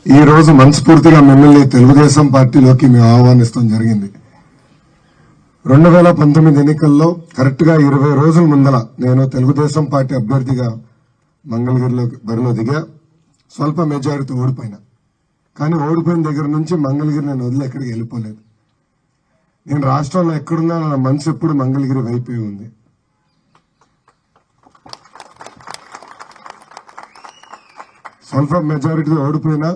ఈ రోజు మనస్ఫూర్తిగా మిమ్మల్ని తెలుగుదేశం పార్టీలోకి మేము ఆహ్వానిస్తాం జరిగింది. 2019 ఎన్నికల్లో కరెక్ట్ గా 20 రోజుల ముందల నేను తెలుగుదేశం పార్టీ అభ్యర్థిగా మంగళగిరిలో బరిలో దిగా. స్వల్ప మెజారిటీ ఓడిపోయినా, కానీ ఓడిపోయిన దగ్గర నుంచి మంగళగిరి నేను వదిలి ఎక్కడికి వెళ్ళిపోలేదు. నేను రాష్ట్రంలో ఎక్కడున్నా నా మనసు ఎప్పుడు మంగళగిరి వైపే ఉంది. స్వల్ప మెజారిటీతో ఓడిపోయినా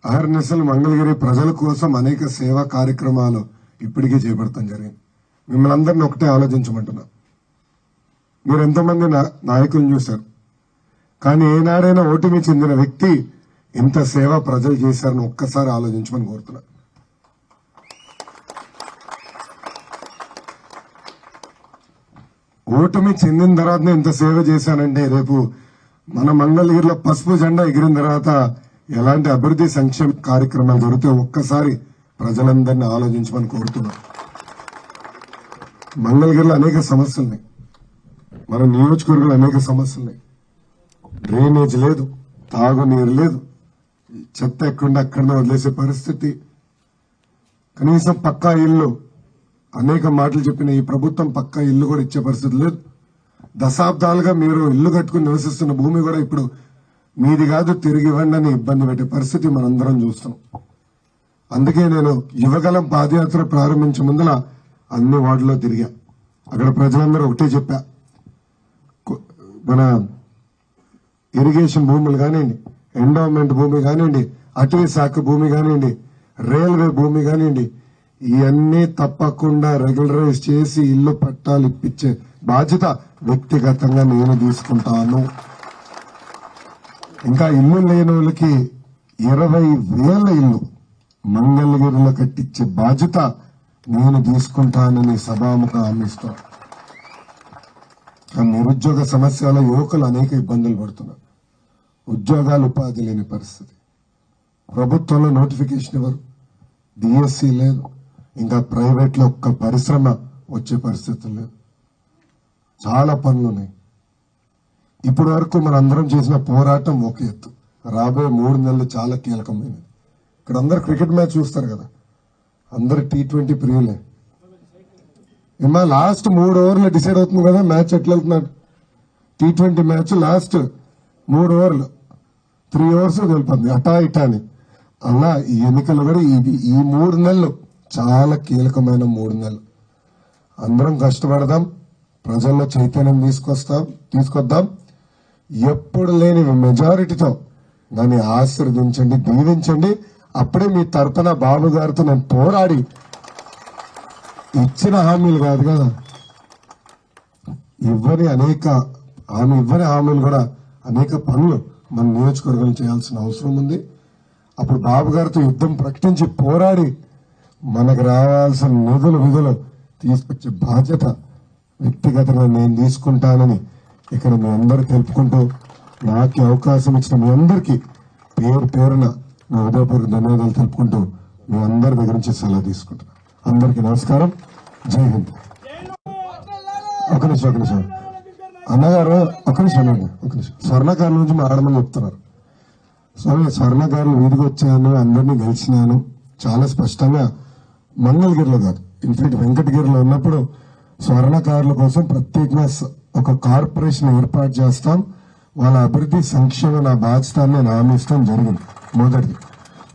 అహర్నిశలు మంగళగిరి ప్రజల కోసం అనేక సేవా కార్యక్రమాలు ఇప్పటికీ చేపడతాం జరిగింది. మిమ్మల్ని అందరినీ ఒకటే ఆలోచించమంటున్నా. మీరు ఎంతోమంది నాయకులను చూశారు, కానీ ఏనాడైనా ఓటమి చెందిన వ్యక్తి ఇంత సేవ ప్రజలు చేశారని ఒక్కసారి ఆలోచించమని కోరుతున్నా. ఓటమి చెందిన తర్వాతనే ఇంత సేవ చేశానంటే రేపు మన మంగళగిరిలో పసుపు జెండా ఎగిరిన తర్వాత ఎలాంటి అభివృద్ధి సంక్షేమ కార్యక్రమాలు జరిగితే ఒక్కసారి ప్రజలందరినీ ఆలోచించమని కోరుతున్నాం. మంగళగిరిలో అనేక సమస్యలున్నాయి, మన నియోజకవర్గంలో అనేక సమస్యలున్నాయి. డ్రైనేజ్ లేదు, తాగునీరు లేదు, చెత్త ఎక్కడ అక్కడనే వదిలేసే పరిస్థితి. కనీసం పక్కా ఇల్లు, అనేక మాటలు చెప్పిన ఈ ప్రభుత్వం పక్కా ఇల్లు కూడా ఇచ్చే పరిస్థితి లేదు. దశాబ్దాలుగా మీరు ఇల్లు కట్టుకుని నివసిస్తున్న భూమి కూడా ఇప్పుడు మీది కాదు, తిరిగి ఇవ్వండి అని ఇబ్బంది పెట్టే పరిస్థితి మనందరం చూస్తున్నాం. అందుకే నేను యువగలం పాదయాత్ర ప్రారంభించే ముందల అన్ని వార్డులో తిరిగా. అక్కడ ప్రజలందరూ ఒకటే చెప్పా, మన ఇరిగేషన్ భూములు కానివ్వండి, ఎండోమెంట్ భూమి కానివ్వండి, అటవీ శాఖ భూమి కానివ్వండి, రైల్వే భూమి కానివ్వండి, ఇవన్నీ తప్పకుండా రెగ్యులరైజ్ చేసి ఇల్లు పట్టాలు ఇప్పించే బాధ్యత వ్యక్తిగతంగా నేను తీసుకుంటాను. ఇంకా ఇల్లు లేని వాళ్ళకి 20,000 ఇల్లు మంగళగిరిలో కట్టించే బాధ్యత నేను తీసుకుంటానని సభాముఖ హామీ ఇస్తాను. నిరుద్యోగ సమస్యల యువకులు అనేక ఇబ్బందులు పడుతున్నారు. ఉద్యోగాలు, ఉపాధి లేని పరిస్థితి. ప్రభుత్వంలో నోటిఫికేషన్ ఇవ్వరు, డిఎస్సి లేదు, ఇంకా ప్రైవేట్ లో ఒక్క పరిశ్రమ వచ్చే పరిస్థితులు లేదు. చాలా పనులున్నాయి. ఇప్పటి వరకు మన అందరం చేసిన పోరాటం ఒక ఎత్తు, రాబోయే 3 నెలలు చాలా కీలకమైనది. ఇక్కడ అందరు క్రికెట్ మ్యాచ్ చూస్తారు కదా, అందరు T20 ప్రియులే. ఏమా లాస్ట్ 3 ఓవర్లు డిసైడ్ అవుతుంది కదా మ్యాచ్ ఎట్లా వెళ్తున్నాడు. T20 మ్యాచ్ లాస్ట్ 3 ఓవర్లు 3 ఓవర్స్ వెళ్ళిపోతుంది అటా ఇటా అని. అలా ఈ ఎన్నికలు కూడా ఈ 3 నెలలు చాలా కీలకమైన 3 నెలలు. అందరం కష్టపడదాం, ప్రజల్లో చైతన్యం తీసుకొద్దాం. ఎప్పుడు లేని మెజారిటీతో దాన్ని ఆశీర్వదించండి, దీవించండి. అప్పుడే మీ తరపున బాబు గారితో నేను పోరాడి ఇచ్చిన హామీలు కాదు కదా, ఇవ్వని హామీలు కూడా అనేక పనులు మన నియోజకవర్గం చేయాల్సిన అవసరం ఉంది. అప్పుడు బాబు గారితో యుద్ధం ప్రకటించి పోరాడి మనకు రావాల్సిన విధులు తీసుకొచ్చే బాధ్యత వ్యక్తిగతంగా నేను తీసుకుంటానని ఇక్కడ మీ అందరూ తెలుపుకుంటూ, నాకు అవకాశం ఇచ్చిన మీ అందరికీ పేరు పేరున నా హృదయపూర్వక ధన్యవాదాలు తెలుపుకుంటూ మీ అందరి దగ్గర నుంచి సెలవు తీసుకుంటున్నాను. అందరికీ నమస్కారం, జై హింద్. ఒక నిమిషం అన్నగారు, ఒక నిమిషం స్వర్ణకారుల నుంచి మాట్లాడమని చెప్తున్నారు. స్వర్ణకారులు వీధికి వచ్చాను, అందరినీ గెలిచినాను. చాలా స్పష్టంగా మంగళగిరిలో కాదు, ఇన్ఫాక్ట్ వెంకటగిరిలో ఉన్నప్పుడు స్వర్ణకారుల కోసం ప్రత్యేకంగా ఒక కార్పొరేషన్ ఏర్పాటు చేస్తాం, వాళ్ళ అభివృద్ధి సంక్షేమ నా బాధ్యత నేను హామీ ఇస్తాం జరిగింది. మొదటిది.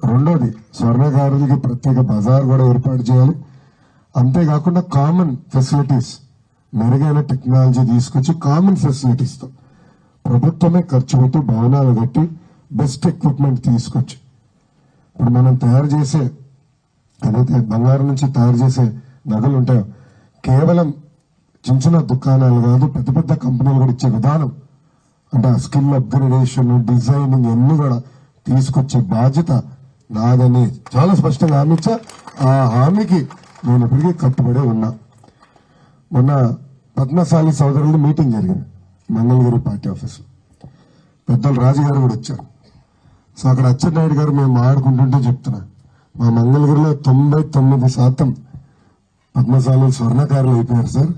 రెండోది, స్వర్ణకారులకి ప్రత్యేక బజార్ కూడా ఏర్పాటు చేయాలి. అంతేకాకుండా కామన్ ఫెసిలిటీస్, మెరుగైన టెక్నాలజీ తీసుకొచ్చి కామన్ ఫెసిలిటీస్తో ప్రభుత్వమే ఖర్చు పెట్టి భవనాలు కట్టి బెస్ట్ ఎక్విప్మెంట్ తీసుకొచ్చి, ఇప్పుడు మనం తయారు చేసే ఏదైతే బంగారం నుంచి తయారు చేసే నగలు ఉంటాయో కేవలం చిన్న చిన్న దుకాణాలు కాదు, పెద్ద పెద్ద కంపెనీలు కూడా ఇచ్చే విధానం, అంటే స్కిల్ అప్గ్రేడేషన్, డిజైనింగ్ అన్ని కూడా తీసుకొచ్చే బాధ్యత నాదని చాలా స్పష్టంగా హామీ ఇచ్చా. ఆ హామీకి నేను ఇప్పటికీ కట్టుబడి ఉన్నా. మొన్న పద్మశాలి సోదరులు మీటింగ్ జరిగింది మంగళగిరి పార్టీ ఆఫీసులో. పెద్దలు రాజుగారు కూడా వచ్చారు. సో అక్కడ అచ్చెన్నాయుడు గారు మేము ఆడుకుంటుంటే చెప్తున్నా, మా మంగళగిరిలో 99% పద్మశాలి స్వర్ణకారులు అయిపోయారు సార్.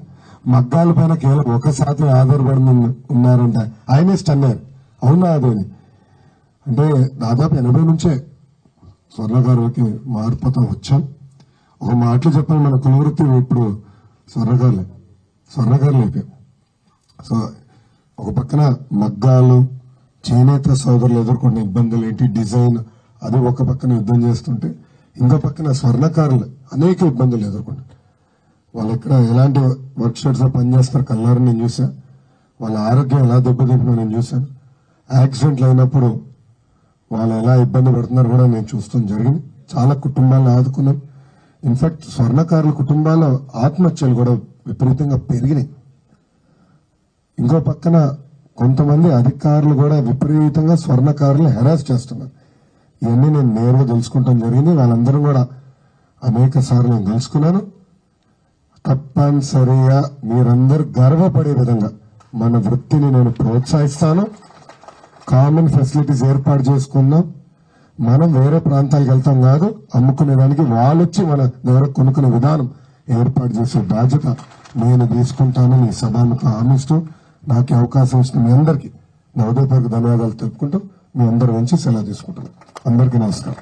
మగ్గాల పైన కేవలం 1% ఆధారపడి ఉన్నారంటే ఆయనే స్టన్ అయ్యారు. అవునా అదేని అంటే దాదాపు 80 నుంచే స్వర్ణకారులకి మారిపోతూ వచ్చాం. ఒక మాటలు చెప్పాలి, మన కులవృత్తి ఇప్పుడు స్వర్ణకారులు అయిపోయాం. సో ఒక పక్కన మగ్గాలు, చేనేత సోదరులు ఎదుర్కొన్న ఇబ్బందులు ఏంటి, డిజైన్, అది ఒక పక్కన యుద్ధం చేస్తుంటే ఇంకో పక్కన స్వర్ణకారులు అనేక ఇబ్బందులు ఎదుర్కొంటారు. వాళ్ళు ఎక్కడ ఎలాంటి వర్క్ షాప్స్ లో పనిచేస్తారు కళ్ళారని నేను చూసా. వాళ్ళ ఆరోగ్యం ఎలా దెబ్బతింటుందో నేను చూశాను. యాక్సిడెంట్లు అయినప్పుడు వాళ్ళు ఎలా ఇబ్బంది పడుతున్నారు కూడా నేను చూస్తాం జరిగింది. చాలా కుటుంబాలను ఆదుకున్నాం. ఇన్ఫాక్ట్ స్వర్ణకారుల కుటుంబాల ఆత్మహత్యలు కూడా విపరీతంగా పెరిగినాయి. ఇంకో పక్కన కొంతమంది అధికారులు కూడా విపరీతంగా స్వర్ణకారులు హెరాస్ చేస్తున్నారు. ఇవన్నీ నేను నేరుగా తెలుసుకుంటాం జరిగింది. వాళ్ళందరూ కూడా అనేక సార్లు నేను తెలుసుకున్నాను. తప్పనిసరిగా మీరందరూ గర్వపడే విధంగా మన వృత్తిని నేను ప్రోత్సహిస్తాను. కామన్ ఫెసిలిటీస్ ఏర్పాటు చేసుకుందాం. మనం వేరే ప్రాంతాలకు వెళ్తాం కాదు, అమ్ముకునేదానికి వాళ్ళు వచ్చి మన దగ్గర కొనుక్కునే విధానం ఏర్పాటు చేసే బాధ్యత నేను తీసుకుంటానని ఈ సభాముఖ హామీస్తూ నాకు ఈ అవకాశం ఇచ్చిన మీ అందరికీ నా హృదయపూర్వక ధన్యవాదాలు తెలుపుకుంటూ మీ అందరి నుంచి సెలవు తీసుకుంటాను. అందరికీ నమస్కారం.